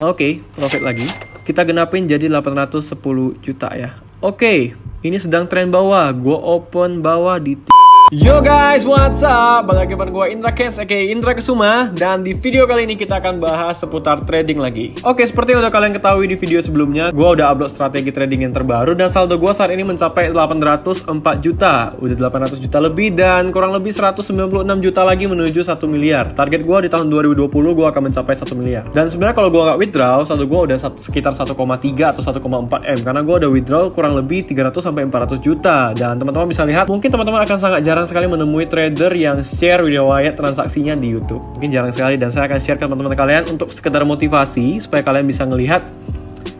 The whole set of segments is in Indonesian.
Oke, profit lagi. Kita genapin jadi 810 juta ya. Oke, ini sedang tren bawah. Gue open bawah di Yo guys, what's up? Balik lagi bareng gue Indra Kens, aka Indra Kesuma. Dan di video kali ini kita akan bahas seputar trading lagi. Oke, seperti yang udah kalian ketahui di video sebelumnya, gue udah upload strategi trading yang terbaru. Dan saldo gue saat ini mencapai 804 juta. Udah 800 juta lebih dan kurang lebih 196 juta lagi menuju 1 miliar. Target gue di tahun 2020 gue akan mencapai 1 miliar. Dan sebenarnya kalau gue nggak withdraw, saldo gue udah sekitar 1,3 atau 1,4 M. Karena gue udah withdraw kurang lebih 300 sampai 400 juta. Dan teman-teman bisa lihat, mungkin teman-teman akan sangat jarang sekali menemui trader yang share video riwayat transaksinya di YouTube. Mungkin jarang sekali, dan saya akan share ke teman-teman kalian untuk sekedar motivasi supaya kalian bisa ngelihat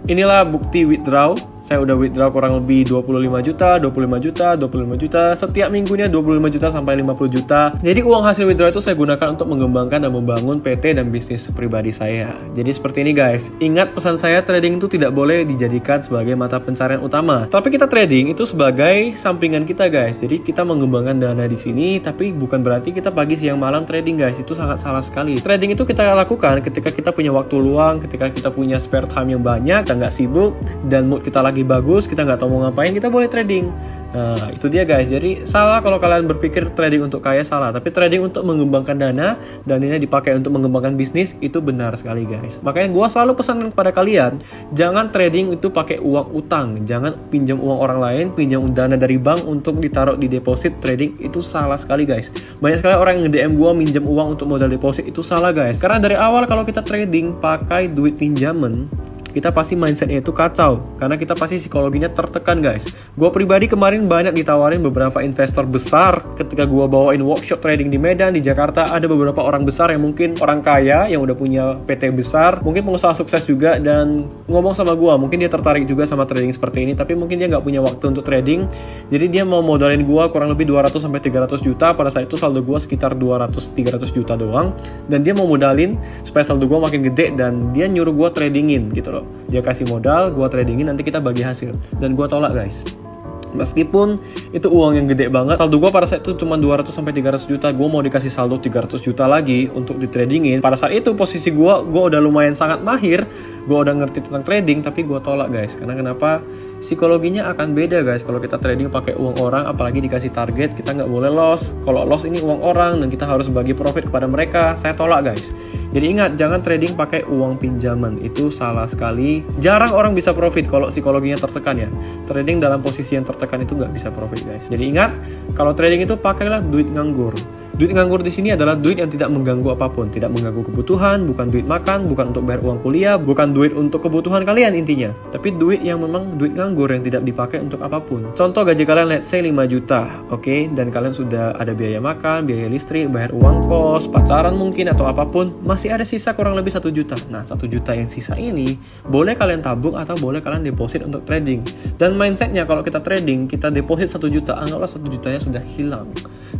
inilah bukti withdraw. Saya udah withdraw kurang lebih 25 juta, 25 juta, 25 juta. Setiap minggunya 25 juta sampai 50 juta. Jadi uang hasil withdraw itu saya gunakan untuk mengembangkan dan membangun PT dan bisnis pribadi saya. Jadi seperti ini guys. Ingat pesan saya, trading itu tidak boleh dijadikan sebagai mata pencarian utama. Tapi kita trading itu sebagai sampingan kita guys. Jadi kita mengembangkan dana di sini, tapi bukan berarti kita pagi siang malam trading guys. Itu sangat salah sekali. Trading itu kita lakukan ketika kita punya waktu luang, ketika kita punya spare time yang banyak, kita nggak sibuk, dan mood kita lagi bagus, kita nggak tahu mau ngapain, kita boleh trading. Nah, itu dia guys. Jadi salah kalau kalian berpikir trading untuk kaya, salah. Tapi trading untuk mengembangkan dana, dan ini dipakai untuk mengembangkan bisnis, itu benar sekali guys. Makanya gue selalu pesan kepada kalian, jangan trading itu pakai uang utang. Jangan pinjam uang orang lain, pinjam dana dari bank untuk ditaruh di deposit trading. Itu salah sekali guys. Banyak sekali orang yang nge-DM gue minjem uang untuk modal deposit. Itu salah guys. Karena dari awal kalau kita trading pakai duit pinjaman, kita pasti mindsetnya itu kacau, karena kita pasti psikologinya tertekan guys. Gue pribadi kemarin banyak ditawarin beberapa investor besar ketika gue bawain workshop trading di Medan, di Jakarta. Ada beberapa orang besar yang mungkin orang kaya, yang udah punya PT besar, mungkin pengusaha sukses juga, dan ngomong sama gue, mungkin dia tertarik juga sama trading seperti ini, tapi mungkin dia nggak punya waktu untuk trading. Jadi dia mau modalin gue kurang lebih 200 sampai 300 juta. Pada saat itu saldo gue sekitar 200-300 juta doang, dan dia mau modalin supaya saldo gue makin gede, dan dia nyuruh gue tradingin gitu loh. Dia kasih modal, gue tradingin, nanti kita bagi hasil. Dan gue tolak guys. Meskipun itu uang yang gede banget, saldo gue pada saat itu cuma 200 sampai 300 juta. Gue mau dikasih saldo 300 juta lagi untuk ditradingin. Pada saat itu posisi gue udah lumayan sangat mahir, gue udah ngerti tentang trading, tapi gue tolak guys. Karena kenapa? Psikologinya akan beda guys. Kalau kita trading pakai uang orang, apalagi dikasih target, kita nggak boleh loss. Kalau loss ini uang orang dan kita harus bagi profit kepada mereka. Saya tolak guys. Jadi ingat, jangan trading pakai uang pinjaman. Itu salah sekali. Jarang orang bisa profit kalau psikologinya tertekan ya. Trading dalam posisi yang tertekan itu nggak bisa profit guys. Jadi ingat, kalau trading itu pakailah duit nganggur. Duit nganggur di sini adalah duit yang tidak mengganggu apapun, tidak mengganggu kebutuhan, bukan duit makan, bukan untuk bayar uang kuliah, bukan duit untuk kebutuhan kalian intinya. Tapi duit yang memang duit nganggur yang tidak dipakai untuk apapun. Contoh, gaji kalian let's say 5 juta, oke? Dan kalian sudah ada biaya makan, biaya listrik, bayar uang kos, pacaran mungkin atau apapun, masih ada sisa kurang lebih 1 juta. Nah, 1 juta yang sisa ini boleh kalian tabung atau boleh kalian deposit untuk trading. Dan mindsetnya kalau kita trading, kita deposit 1 juta, anggaplah 1 jutanya sudah hilang.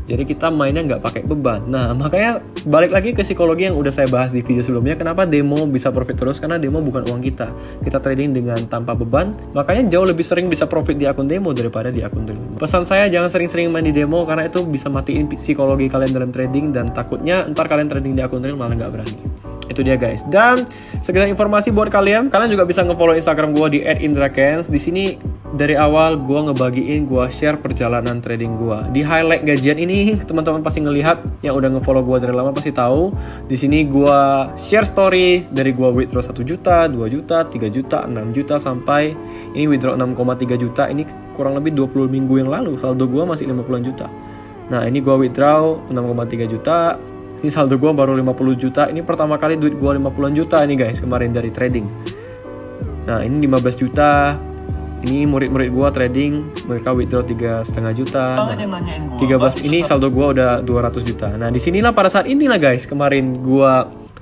Jadi kita mainnya nggak pakai beban. Nah, makanya balik lagi ke psikologi yang udah saya bahas di video sebelumnya. Kenapa demo bisa profit terus? Karena demo bukan uang kita. Kita trading dengan tanpa beban, makanya jauh lebih sering bisa profit di akun demo daripada di akun demo. Pesan saya, jangan sering-sering main di demo, karena itu bisa matiin psikologi kalian dalam trading, dan takutnya ntar kalian trading di akun real malah nggak berani. Itu dia guys. Dan sekedar informasi buat kalian juga bisa nge-follow Instagram gue di @indrakens. Di sini dari awal gue ngebagiin, gue share perjalanan trading gue. Di highlight gajian ini teman-teman pasti ngelihat, yang udah nge-follow gue dari lama pasti tahu. Di sini gue share story dari gue withdraw 1 juta, 2 juta, 3 juta, 6 juta, sampai ini withdraw 6,3 juta. Ini kurang lebih 20 minggu yang lalu. Saldo gue masih 50 juta. Nah, ini gue withdraw 6,3 juta. Ini saldo gue baru 50 juta. Ini pertama kali duit gue 50 juta ini guys, kemarin dari trading. Nah, ini 15 juta. Ini murid-murid gue trading, mereka withdraw 3,5 juta. Nah, 13 ini saldo gue udah 200 juta. Nah, disinilah pada saat inilah guys, kemarin gue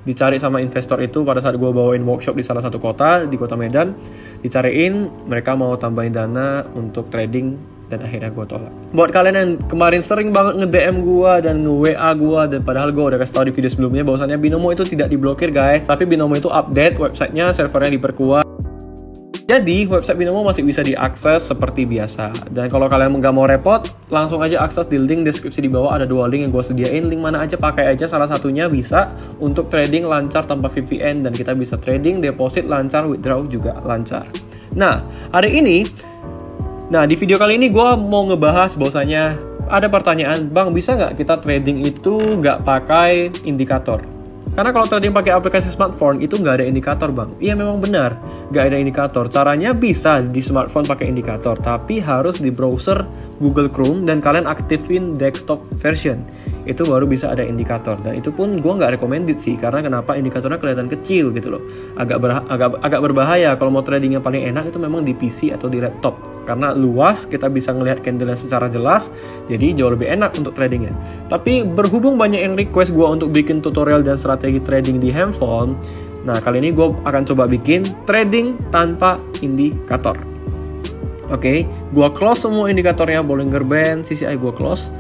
dicari sama investor itu pada saat gue bawain workshop di salah satu kota, di kota Medan. Dicariin, mereka mau tambahin dana untuk trading, dan akhirnya gue tolak. Buat kalian yang kemarin sering banget nge-DM gue dan nge-WA gue, dan padahal gue udah kasih tau di video sebelumnya bahwasannya Binomo itu tidak diblokir guys, tapi Binomo itu update websitenya, servernya diperkuat. Jadi website Binomo masih bisa diakses seperti biasa. Dan kalau kalian nggak mau repot, langsung aja akses di link deskripsi di bawah. Ada 2 link yang gue sediain. Link mana aja pakai aja, salah satunya bisa untuk trading lancar tanpa VPN. Dan kita bisa trading, deposit lancar, withdraw juga lancar. Nah, hari ini, di video kali ini gue mau ngebahas bahwasanya ada pertanyaan, Bang, bisa nggak kita trading itu nggak pakai indikator? Karena kalau trading pakai aplikasi smartphone itu nggak ada indikator, Bang. Iya, memang benar, nggak ada indikator. Caranya bisa di smartphone pakai indikator, tapi harus di browser Google Chrome dan kalian aktifin desktop version. Itu baru bisa ada indikator. Dan itu pun gue nggak recommended sih, karena kenapa? Indikatornya kelihatan kecil gitu loh. Agak berbahaya. Kalau mau trading yang paling enak itu memang di PC atau di laptop. Karena luas, kita bisa ngelihat candle secara jelas, jadi jauh lebih enak untuk tradingnya. Tapi berhubung banyak yang request gue untuk bikin tutorial dan strategi trading di handphone, nah kali ini gue akan coba bikin trading tanpa indikator. Oke, gue close semua indikatornya, Bollinger Band, CCI gue close.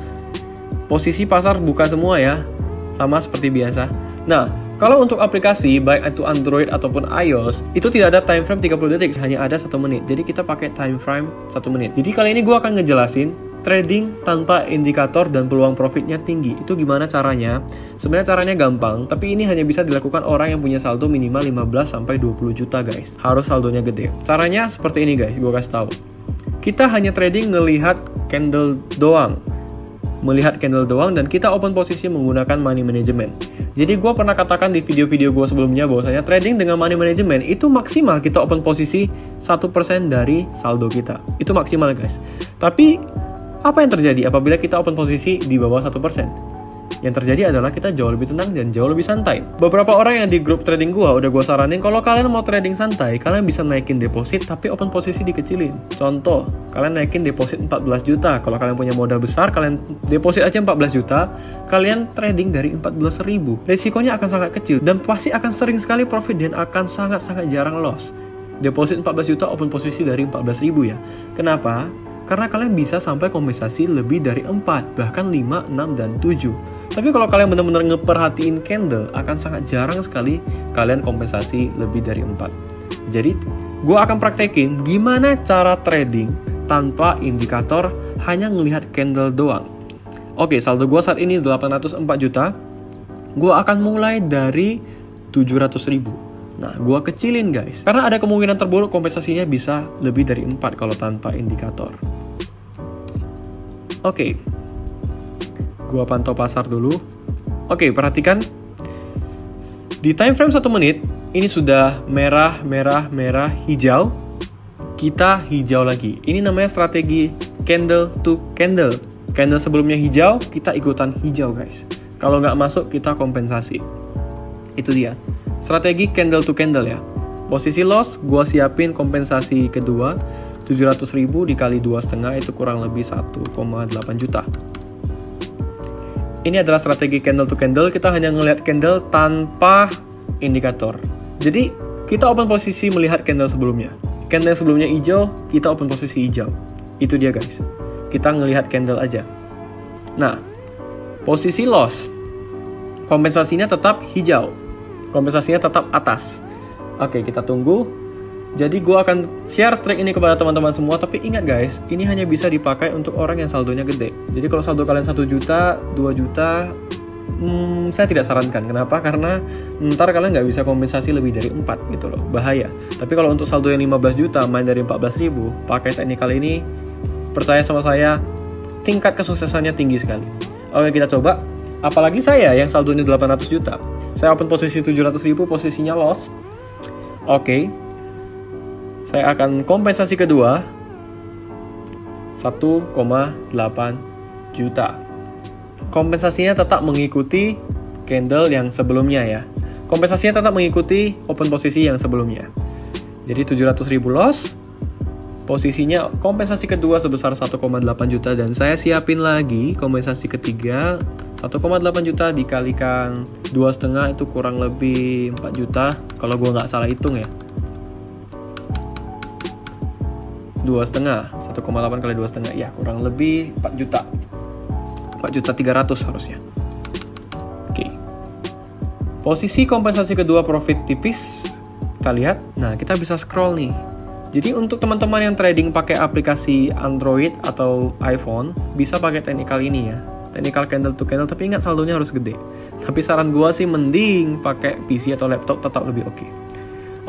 Posisi pasar buka semua ya, sama seperti biasa. Nah, kalau untuk aplikasi, baik itu Android ataupun iOS, itu tidak ada time frame 30 detik, hanya ada 1 menit. Jadi kita pakai time frame 1 menit. Jadi kali ini gue akan ngejelasin trading tanpa indikator dan peluang profitnya tinggi. Itu gimana caranya? Sebenarnya caranya gampang, tapi ini hanya bisa dilakukan orang yang punya saldo minimal 15-20 juta guys. Harus saldonya gede. Caranya seperti ini guys, gue kasih tahu. Kita hanya trading ngelihat candle doang. Melihat candle doang dan kita open posisi menggunakan money management. Jadi gue pernah katakan di video-video gue sebelumnya bahwasanya trading dengan money management itu maksimal kita open posisi 1% dari saldo kita. Itu maksimal guys. Tapi apa yang terjadi apabila kita open posisi di bawah 1%? Yang terjadi adalah kita jauh lebih tenang dan jauh lebih santai. Beberapa orang yang di grup trading gue udah gue saranin kalau kalian mau trading santai, kalian bisa naikin deposit tapi open posisi dikecilin. Contoh, kalian naikin deposit 14 juta. Kalau kalian punya modal besar, kalian deposit aja 14 juta, kalian trading dari 14.000. Resikonya akan sangat kecil dan pasti akan sering sekali profit dan akan sangat-sangat jarang loss. Deposit 14 juta, open posisi dari 14.000 ya. Kenapa? Karena kalian bisa sampai kompensasi lebih dari 4, bahkan 5, 6, dan 7. Tapi kalau kalian benar-benar ngeperhatiin candle, akan sangat jarang sekali kalian kompensasi lebih dari 4. Jadi, gue akan praktekin gimana cara trading tanpa indikator, hanya ngelihat candle doang. Oke, saldo gue saat ini 804 juta. Gue akan mulai dari 700.000. Nah, gue kecilin guys. Karena ada kemungkinan terburuk kompensasinya bisa lebih dari 4 kalau tanpa indikator. Oke. Gue pantau pasar dulu. Oke, perhatikan. Di time frame 1 menit, ini sudah merah, hijau. Kita hijau lagi. Ini namanya strategi candle to candle. Candle sebelumnya hijau, kita ikutan hijau guys. Kalau nggak masuk, kita kompensasi. Itu dia. Strategi candle to candle ya. Posisi loss, gua siapin kompensasi kedua 700.000 dikali 2,5 itu kurang lebih 1,8 juta. Ini adalah strategi candle to candle. Kita hanya ngelihat candle tanpa indikator. Jadi kita open posisi melihat candle sebelumnya. Candle sebelumnya hijau, kita open posisi hijau. Itu dia guys. Kita ngelihat candle aja. Nah, posisi loss, kompensasinya tetap hijau. Kompensasinya tetap atas. Oke, kita tunggu. Jadi gue akan share trik ini kepada teman-teman semua. Tapi ingat guys, ini hanya bisa dipakai untuk orang yang saldonya gede. Jadi kalau saldo kalian 1 juta, 2 juta, saya tidak sarankan. Kenapa? Karena ntar kalian nggak bisa kompensasi lebih dari 4 gitu loh. Bahaya. Tapi kalau untuk saldo yang 15 juta, main dari 14.000, pakai teknik kali ini, percaya sama saya, tingkat kesuksesannya tinggi sekali. Oke, kita coba. Apalagi saya yang saldonya 800 juta. Saya open posisi 700.000, posisinya loss. Oke. Saya akan kompensasi kedua 1,8 juta. Kompensasinya tetap mengikuti candle yang sebelumnya ya. Kompensasinya tetap mengikuti open posisi yang sebelumnya. Jadi 700.000 loss. Posisinya kompensasi kedua sebesar 1,8 juta dan saya siapin lagi kompensasi ketiga 1,8 juta dikalikan 2,5 itu kurang lebih 4 juta kalau gue nggak salah hitung ya. 2,5 1,8 kali 2,5 ya kurang lebih 4 juta 4.300.000 harusnya. Oke. Posisi kompensasi kedua profit tipis kita lihat. Nah, kita bisa scroll nih. Jadi untuk teman-teman yang trading pakai aplikasi Android atau iPhone, bisa pakai technical ini ya. Technical candle to candle, tapi ingat saldonya harus gede. Tapi saran gua sih mending pakai PC atau laptop, tetap lebih oke.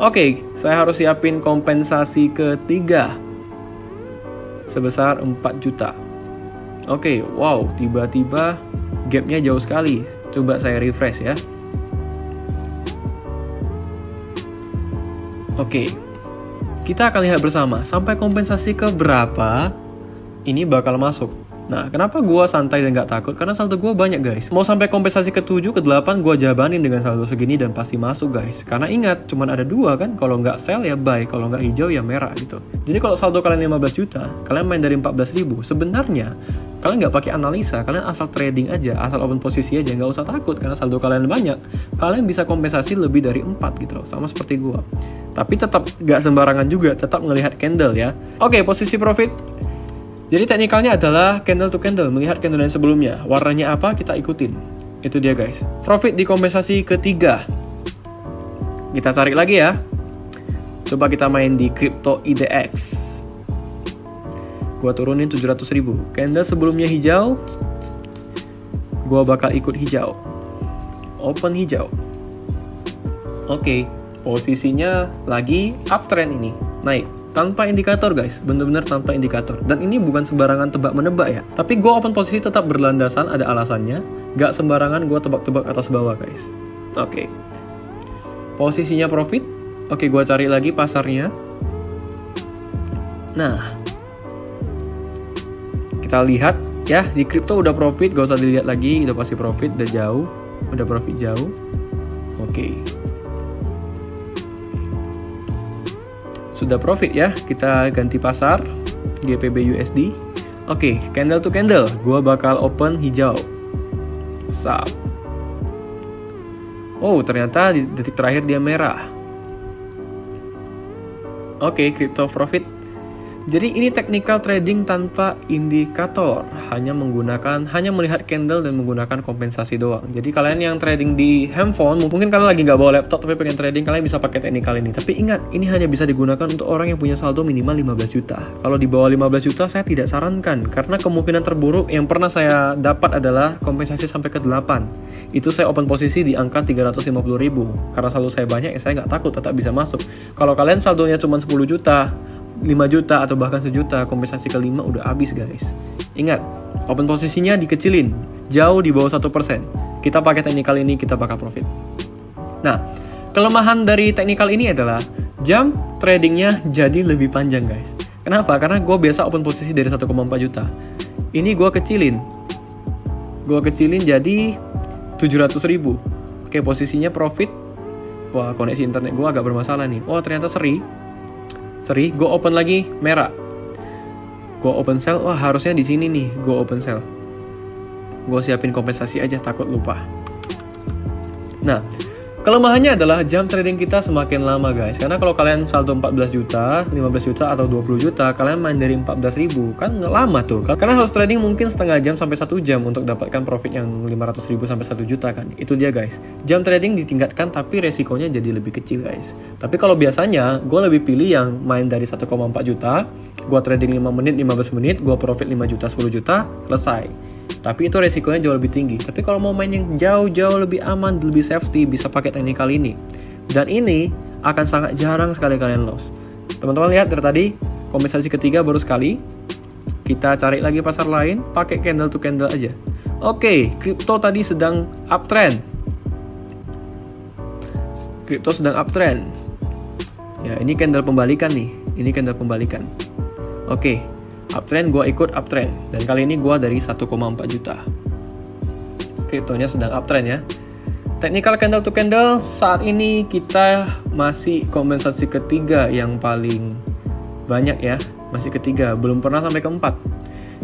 Oke, saya harus siapin kompensasi ketiga sebesar 4 juta. Oke, wow, tiba-tiba gapnya jauh sekali. Coba saya refresh ya. Oke, kita akan lihat bersama sampai kompensasi ke berapa ini bakal masuk. Nah, kenapa gue santai dan gak takut? Karena saldo gue banyak guys. Mau sampai kompensasi ke 7, ke 8 gue jabanin dengan saldo segini dan pasti masuk guys. Karena ingat, cuman ada 2 kan. Kalau nggak sell ya buy, kalau nggak hijau ya merah gitu. Jadi kalau saldo kalian 15 juta, kalian main dari 14.000. Sebenarnya kalian nggak pakai analisa, kalian asal trading aja, asal open posisi aja, nggak usah takut karena saldo kalian banyak. Kalian bisa kompensasi lebih dari 4 gitu loh, sama seperti gue. Tapi tetap nggak sembarangan juga, tetap ngelihat candle ya. Oke, posisi profit. Jadi teknikalnya adalah candle to candle, melihat candle yang sebelumnya. Warnanya apa, kita ikutin. Itu dia guys. Profit di kompensasi ketiga. Kita cari lagi ya. Coba kita main di Crypto IDX. Gua turunin 700.000. Candle sebelumnya hijau. Gua bakal ikut hijau. Open hijau. Oke, posisinya lagi uptrend ini, naik. Tanpa indikator guys, bener-bener tanpa indikator. Dan ini bukan sembarangan tebak-menebak ya. Tapi gue open posisi tetap berlandasan, ada alasannya. Gak sembarangan gue tebak-tebak atas bawah guys. Oke. Posisinya profit. Oke, gue cari lagi pasarnya. Nah, kita lihat ya, di crypto udah profit, gak usah dilihat lagi, udah pasti profit, udah jauh. Udah profit jauh. Oke. Sudah profit ya, kita ganti pasar GBP USD. Oke, candle to candle, gua bakal open hijau. Sap. Oh, ternyata di detik terakhir dia merah. Oke, crypto profit. Jadi ini technical trading tanpa indikator, hanya melihat candle dan menggunakan kompensasi doang. Jadi kalian yang trading di handphone, mungkin kalian lagi nggak bawa laptop tapi pengen trading, kalian bisa pakai technical ini. Tapi ingat, ini hanya bisa digunakan untuk orang yang punya saldo minimal 15 juta. Kalau di bawah 15 juta saya tidak sarankan, karena kemungkinan terburuk yang pernah saya dapat adalah kompensasi sampai ke 8. Itu saya open posisi di angka 350.000. Karena saldo saya banyak, ya saya nggak takut, tetap bisa masuk. Kalau kalian saldonya cuma 10 juta, 5 juta atau bahkan 1 juta, kompensasi ke-5 udah habis guys. Ingat, open posisinya dikecilin, jauh di bawah 1%. Kita pakai technical ini, kita bakal profit. Nah, kelemahan dari technical ini adalah jam tradingnya jadi lebih panjang guys. Kenapa? Karena gue biasa open posisi dari 1,4 juta. Ini gue kecilin jadi 700.000. Oke, posisinya profit. Wah, koneksi internet gue agak bermasalah nih. Wah, ternyata seri, gue open lagi merah. Gue open sell, wah harusnya di sini nih, gue open sell. Gue siapin kompensasi aja, takut lupa. Nah, kelemahannya adalah jam trading kita semakin lama guys. Karena kalau kalian saldo 14 juta, 15 juta atau 20 juta, kalian main dari 14.000, kan nggak lama tuh. Karena harus trading mungkin setengah jam sampai 1 jam untuk dapatkan profit yang 500.000 sampai 1 juta kan. Itu dia guys. Jam trading ditingkatkan tapi resikonya jadi lebih kecil guys. Tapi kalau biasanya, gue lebih pilih yang main dari 1,4 juta, gue trading 5 menit, 15 menit, gue profit 5 juta, 10 juta, selesai. Tapi itu resikonya jauh lebih tinggi. Tapi kalau mau main yang jauh-jauh lebih aman, lebih safety, bisa pakai technical ini. Dan ini akan sangat jarang sekali kalian loss. Teman-teman lihat dari tadi, kompensasi ketiga baru sekali. Kita cari lagi pasar lain, pakai candle to candle aja. Oke, crypto tadi sedang uptrend. Ya, ini candle pembalikan nih. Ini candle pembalikan. Oke. Uptrend, gue ikut uptrend. Dan kali ini gue dari 1,4 juta. Kriptonya sedang uptrend ya. Technical candle to candle, saat ini kita masih kompensasi ketiga yang paling banyak ya. Masih ketiga, belum pernah sampai keempat.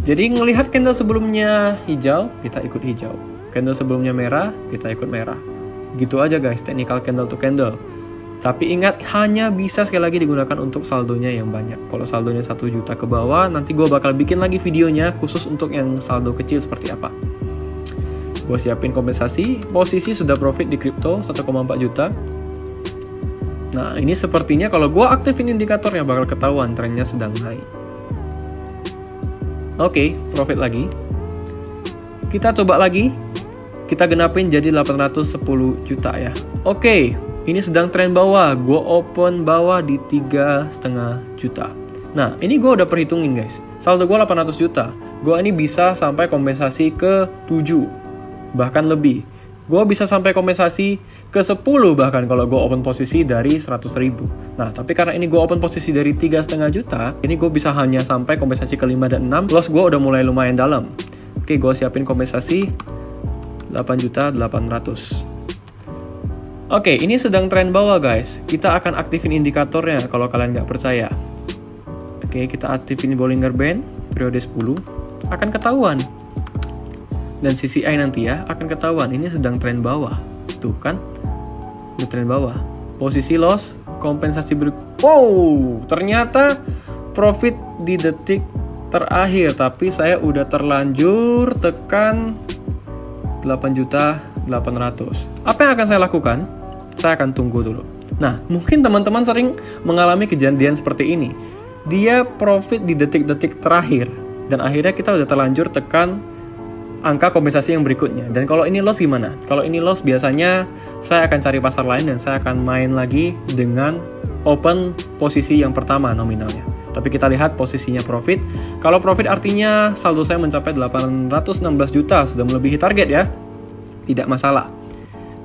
Jadi ngelihat candle sebelumnya hijau, kita ikut hijau. Candle sebelumnya merah, kita ikut merah. Gitu aja guys, technical candle to candle. Tapi ingat, hanya bisa sekali lagi digunakan untuk saldonya yang banyak. Kalau saldonya 1 juta ke bawah, nanti gue bakal bikin lagi videonya khusus untuk yang saldo kecil seperti apa. Gue siapin kompensasi, posisi sudah profit di crypto 1,4 juta. Nah, ini sepertinya kalau gue aktifin indikatornya bakal ketahuan trennya sedang naik. Oke, profit lagi. Kita coba lagi. Kita genapin jadi 810 juta ya. Oke, ini sedang tren bawah. Gue open bawah di 3,5 juta. Nah, ini gue udah perhitungin guys. Saldo gue 800 juta. Gue ini bisa sampai kompensasi ke 7. Bahkan lebih. Gue bisa sampai kompensasi ke 10 bahkan kalau gue open posisi dari 100.000. Nah, tapi karena ini gue open posisi dari 3,5 juta, ini gue bisa hanya sampai kompensasi ke 5 dan 6. Loss gue udah mulai lumayan dalam. Oke, gue siapin kompensasi 8.800.000. Oke, ini sedang tren bawah guys. Kita akan aktifin indikatornya kalau kalian nggak percaya. Oke, kita aktifin Bollinger Band periode 10. Akan ketahuan. Dan CCI nanti ya akan ketahuan ini sedang tren bawah. Tuh kan, udah tren bawah. Posisi loss, kompensasi wow, ternyata profit di detik terakhir. Tapi saya udah terlanjur tekan 8.800.000. Apa yang akan saya lakukan? Saya akan tunggu dulu. Nah, mungkin teman-teman sering mengalami kejadian seperti ini. Dia profit di detik-detik terakhir. Dan akhirnya kita udah terlanjur tekan angka kompensasi yang berikutnya. Dan kalau ini loss gimana? Kalau ini loss biasanya saya akan cari pasar lain dan saya akan main lagi dengan open posisi yang pertama nominalnya. Tapi kita lihat posisinya profit. Kalau profit artinya saldo saya mencapai 816 juta, sudah melebihi target ya. Tidak masalah.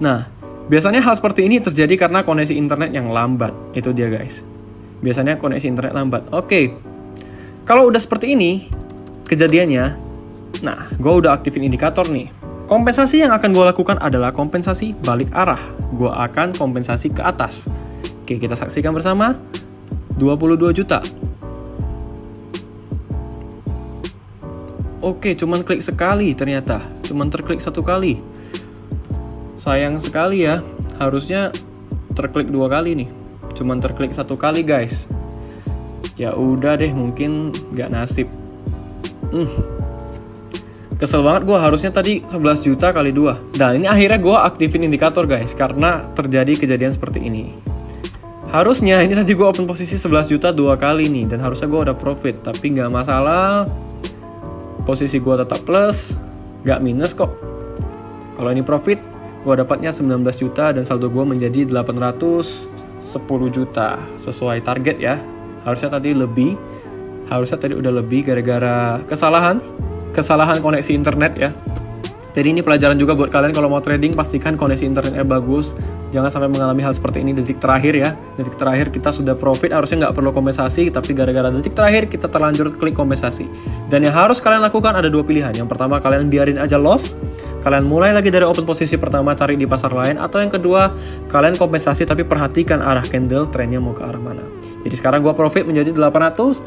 Nah, biasanya hal seperti ini terjadi karena koneksi internet yang lambat. Itu dia guys. Biasanya koneksi internet lambat. Oke. Kalau udah seperti ini kejadiannya, nah, gue udah aktifin indikator nih. Kompensasi yang akan gue lakukan adalah kompensasi balik arah. Gue akan kompensasi ke atas. Oke, kita saksikan bersama. 22 juta. Oke, cuman klik sekali ternyata. Cuman terklik satu kali. Sayang sekali ya. Harusnya terklik 2 kali nih. Cuman terklik 1 kali guys. Ya udah deh, mungkin nggak nasib. Kesel banget gue, harusnya tadi 11 juta kali 2. Dan ini akhirnya gue aktifin indikator guys, karena terjadi kejadian seperti ini. Harusnya ini tadi gue open posisi 11 juta 2 kali nih, dan harusnya gue udah profit. Tapi nggak masalah, posisi gue tetap plus, nggak minus kok. Kalau ini profit, gue dapatnya 19 juta dan saldo gue menjadi 810 juta. Sesuai target ya. Harusnya tadi lebih, harusnya tadi udah lebih gara-gara kesalahan koneksi internet ya. Jadi ini pelajaran juga buat kalian kalau mau trading, pastikan koneksi internetnya bagus. Jangan sampai mengalami hal seperti ini detik terakhir ya. Detik terakhir kita sudah profit, harusnya nggak perlu kompensasi, tapi gara-gara detik terakhir kita terlanjur klik kompensasi. Dan yang harus kalian lakukan ada 2 pilihan. Yang pertama, kalian biarin aja loss. Kalian mulai lagi dari open posisi pertama, cari di pasar lain. Atau yang kedua, kalian kompensasi tapi perhatikan arah candle, trennya mau ke arah mana. Jadi sekarang gue profit menjadi 810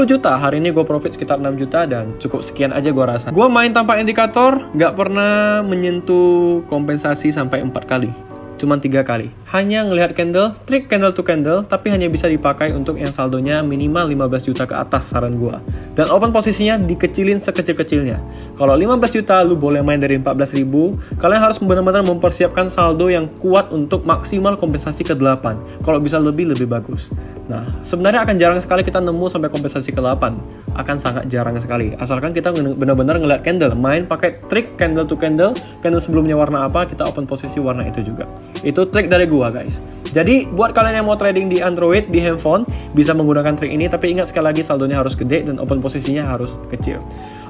juta. Hari ini gue profit sekitar 6 juta dan cukup sekian aja gue rasa. Gue main tanpa indikator, nggak pernah menyentuh kompensasi sampai 4 kali. Cuma 3 kali. Hanya ngelihat candle, trik candle to candle, tapi hanya bisa dipakai untuk yang saldonya minimal 15 juta ke atas saran gue. Dan open posisinya dikecilin sekecil-kecilnya. Kalau 15 juta lu boleh main dari 14.000, kalian harus benar-benar mempersiapkan saldo yang kuat untuk maksimal kompensasi ke 8. Kalau bisa lebih bagus. Nah, sebenarnya akan jarang sekali kita nemu sampai kompensasi ke 8. Akan sangat jarang sekali. Asalkan kita benar-benar ngelihat candle, main pakai trik candle to candle, candle sebelumnya warna apa, kita open posisi warna itu juga. Itu trik dari gua guys. Jadi buat kalian yang mau trading di Android, di handphone, bisa menggunakan trik ini. Tapi ingat sekali lagi, saldonya harus gede dan open posisinya harus kecil.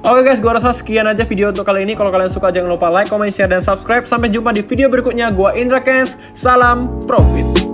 Oke guys, gua rasa sekian aja video untuk kali ini. Kalau kalian suka jangan lupa like, comment, share, dan subscribe. Sampai jumpa di video berikutnya. Gua Indra Kens, salam profit.